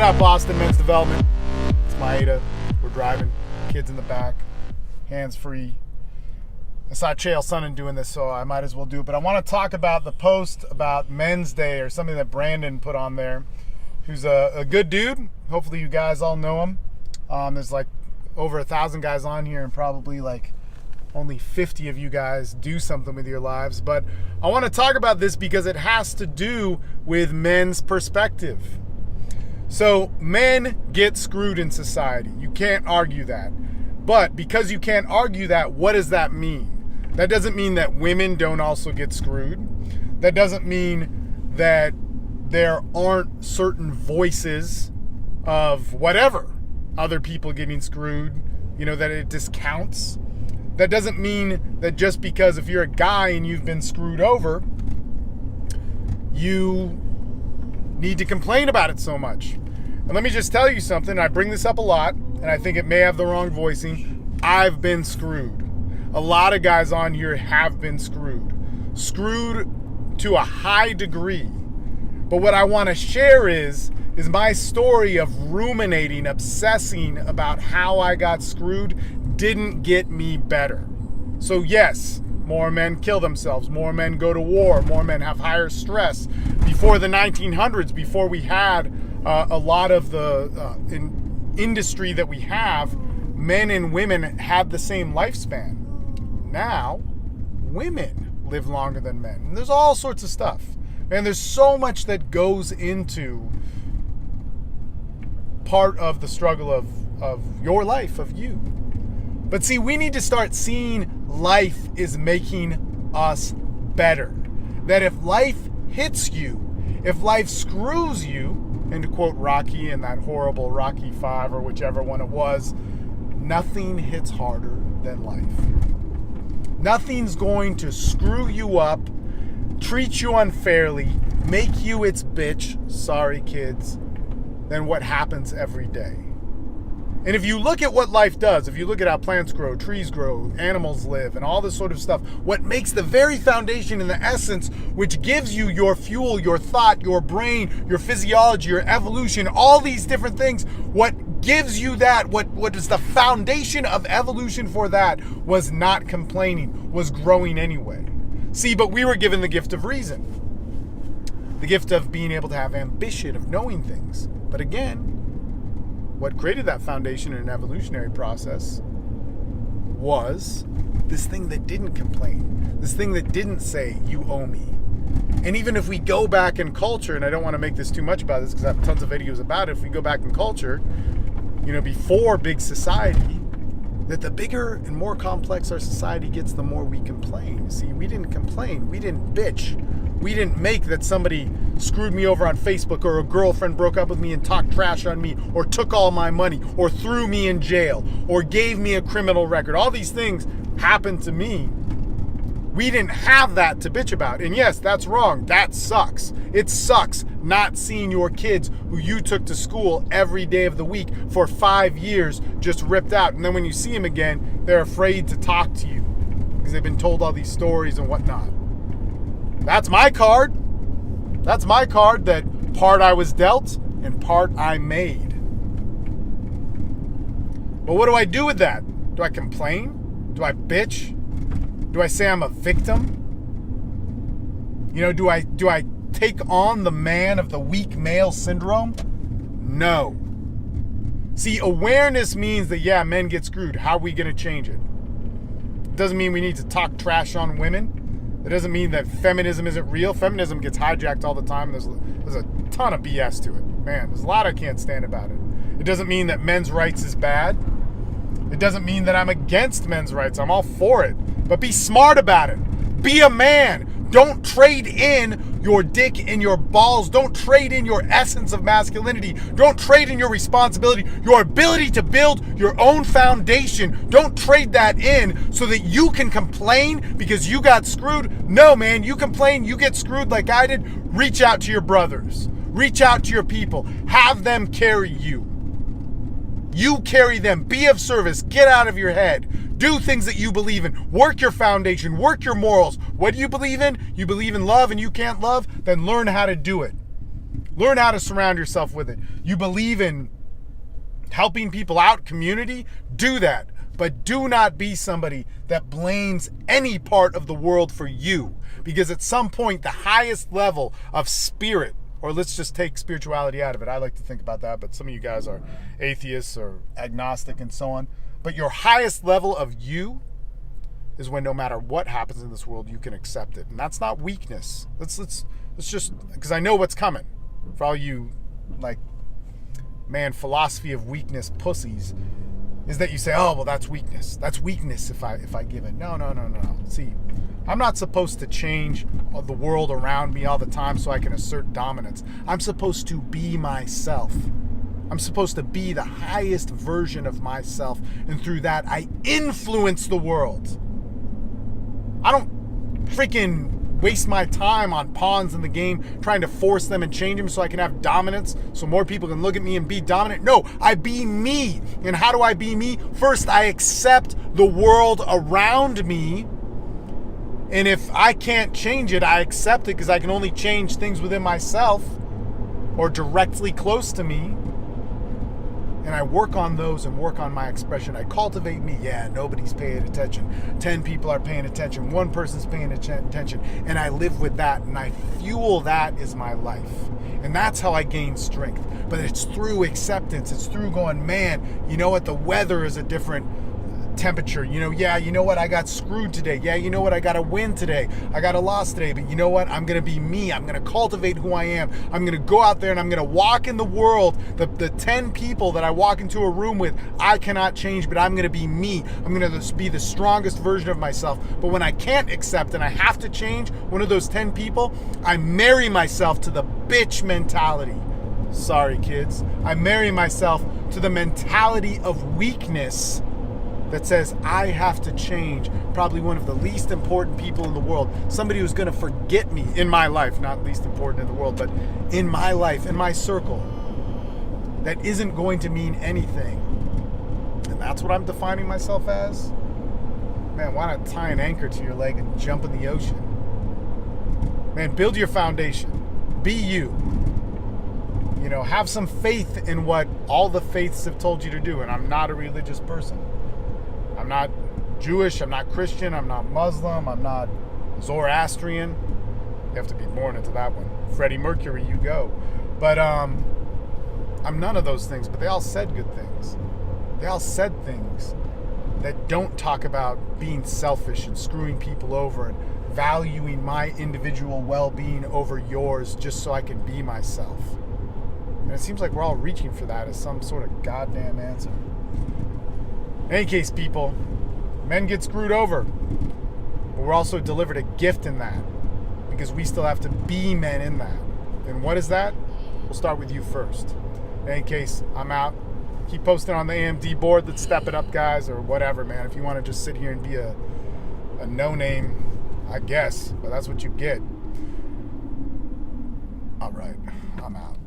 up, Boston Men's Development? It's Mayeda. We're driving, kids in the back, hands free. I saw Chael Sonnen doing this, so I might as well do it. But I want to talk about the post about Men's Day, or something that Brandon put on there, who's a good dude. Hopefully you guys all know him. There's like over 1,000 guys on here, and probably like only 50 of you guys do something with your lives. But I want to talk about this because it has to do with men's perspective. So men get screwed in society. You can't argue that. But because you can't argue that, what does that mean? That doesn't mean that women don't also get screwed. That doesn't mean that there aren't certain voices of whatever other people getting screwed, that it discounts. That doesn't mean that just because if you're a guy and you've been screwed over, you need to complain about it so much. And let me just tell you something. I bring this up a lot, and I think it may have the wrong voicing. I've been screwed. A lot of guys on here have been screwed. Screwed to a high degree. But what I want to share is my story of ruminating, obsessing about how I got screwed didn't get me better. So yes, more men kill themselves, more men go to war, more men have higher stress. Before the 1900s, before we had a lot of the industry that we have, men and women had the same lifespan. Now, women live longer than men. And there's all sorts of stuff. And there's so much that goes into part of the struggle of your life, of you. But see, we need to start seeing life is making us better. That if life hits you, if life screws you, and to quote Rocky in that horrible Rocky 5 or whichever one it was, nothing hits harder than life. Nothing's going to screw you up, treat you unfairly, make you its bitch, sorry kids, than what happens every day. And if you look at what life does, if you look at how plants grow, trees grow, animals live, and all this sort of stuff, what makes the very foundation and the essence which gives you your fuel, your thought, your brain, your physiology, your evolution, all these different things, what gives you that, what is the foundation of evolution for that, was not complaining, was growing anyway. See, but we were given the gift of reason. The gift of being able to have ambition, of knowing things. But again, what created that foundation in an evolutionary process was this thing that didn't complain, this thing that didn't say, you owe me. And even if we go back in culture, and I don't want to make this too much about this because I have tons of videos about it, if we go back in culture, before big society, that the bigger and more complex our society gets, the more we complain. See, we didn't complain, we didn't bitch. We didn't make that somebody screwed me over on Facebook, or a girlfriend broke up with me and talked trash on me, or took all my money, or threw me in jail, or gave me a criminal record. All these things happened to me. We didn't have that to bitch about. And yes, that's wrong. That sucks. It sucks not seeing your kids who you took to school every day of the week for 5 years just ripped out. And then when you see them again, they're afraid to talk to you because they've been told all these stories and whatnot. That's my card. That's my card, that part I was dealt and part I made. But what do I do with that? Do I complain? Do I bitch? Do I say I'm a victim? Do I take on the man of the weak male syndrome? No. See, awareness means that, yeah, men get screwed. How are we going to change it? It doesn't mean we need to talk trash on women. It doesn't mean that feminism isn't real. Feminism gets hijacked all the time. There's a ton of BS to it. Man, there's a lot I can't stand about it. It doesn't mean that men's rights is bad. It doesn't mean that I'm against men's rights. I'm all for it. But be smart about it. Be a man. Don't trade in your dick and your balls. Don't trade in your essence of masculinity. Don't trade in your responsibility, your ability to build your own foundation. Don't trade that in so that you can complain because you got screwed. No, man, you complain, you get screwed like I did. Reach out to your brothers. Reach out to your people. Have them carry you. You carry them. Be of service. Get out of your head. Do things that you believe in. Work your foundation. Work your morals. What do you believe in? You believe in love and you can't love? Then learn how to do it. Learn how to surround yourself with it. You believe in helping people out, community, do that. But do not be somebody that blames any part of the world for you. Because at some point, the highest level of spirit, or let's just take spirituality out of it. I like to think about that, but some of you guys are atheists or agnostic and so on. But your highest level of you is when no matter what happens in this world, you can accept it. And that's not weakness. Let's just, because I know what's coming. For all you, philosophy of weakness pussies, is that you say, oh, well, that's weakness. That's weakness if I give in. No. See, I'm not supposed to change the world around me all the time so I can assert dominance. I'm supposed to be myself. I'm supposed to be the highest version of myself. And through that, I influence the world. I don't freaking waste my time on pawns in the game trying to force them and change them so I can have dominance, so more people can look at me and be dominant. No, I be me. And how do I be me? First, I accept the world around me. And if I can't change it, I accept it because I can only change things within myself or directly close to me. And I work on those and work on my expression. I cultivate me. Yeah, nobody's paying attention. 10 people are paying attention. One person's paying attention. And I live with that and I fuel that as my life. And that's how I gain strength. But it's through acceptance. It's through going, man, you know what? The weather is a different temperature. You know what? I got screwed today. Yeah, you know what? I got a win today. I got a loss today. But you know what? I'm going to be me. I'm going to cultivate who I am. I'm going to go out there and I'm going to walk in the world. The 10 people that I walk into a room with, I cannot change, but I'm going to be me. I'm going to be the strongest version of myself. But when I can't accept and I have to change one of those 10 people, I marry myself to the bitch mentality. Sorry, kids. I marry myself to the mentality of weakness that says I have to change probably one of the least important people in the world, somebody who's going to forget me in my life, not least important in the world, but in my life, in my circle, that isn't going to mean anything. And that's what I'm defining myself as. Man, why not tie an anchor to your leg and jump in the ocean? Man, build your foundation. Be you. Have some faith in what all the faiths have told you to do. And I'm not a religious person. I'm not Jewish, I'm not Christian, I'm not Muslim, I'm not Zoroastrian. You have to be born into that one. Freddie Mercury, you go. But I'm none of those things, but they all said good things. They all said things that don't talk about being selfish and screwing people over and valuing my individual well-being over yours just so I can be myself. And it seems like we're all reaching for that as some sort of goddamn answer. In any case, people, men get screwed over, but we're also delivered a gift in that because we still have to be men in that. And what is that? We'll start with you first. In any case, I'm out. Keep posting on the AMD board. Let's step it up, guys, or whatever, man. If you want to just sit here and be a no-name, I guess, but that's what you get. All right, I'm out.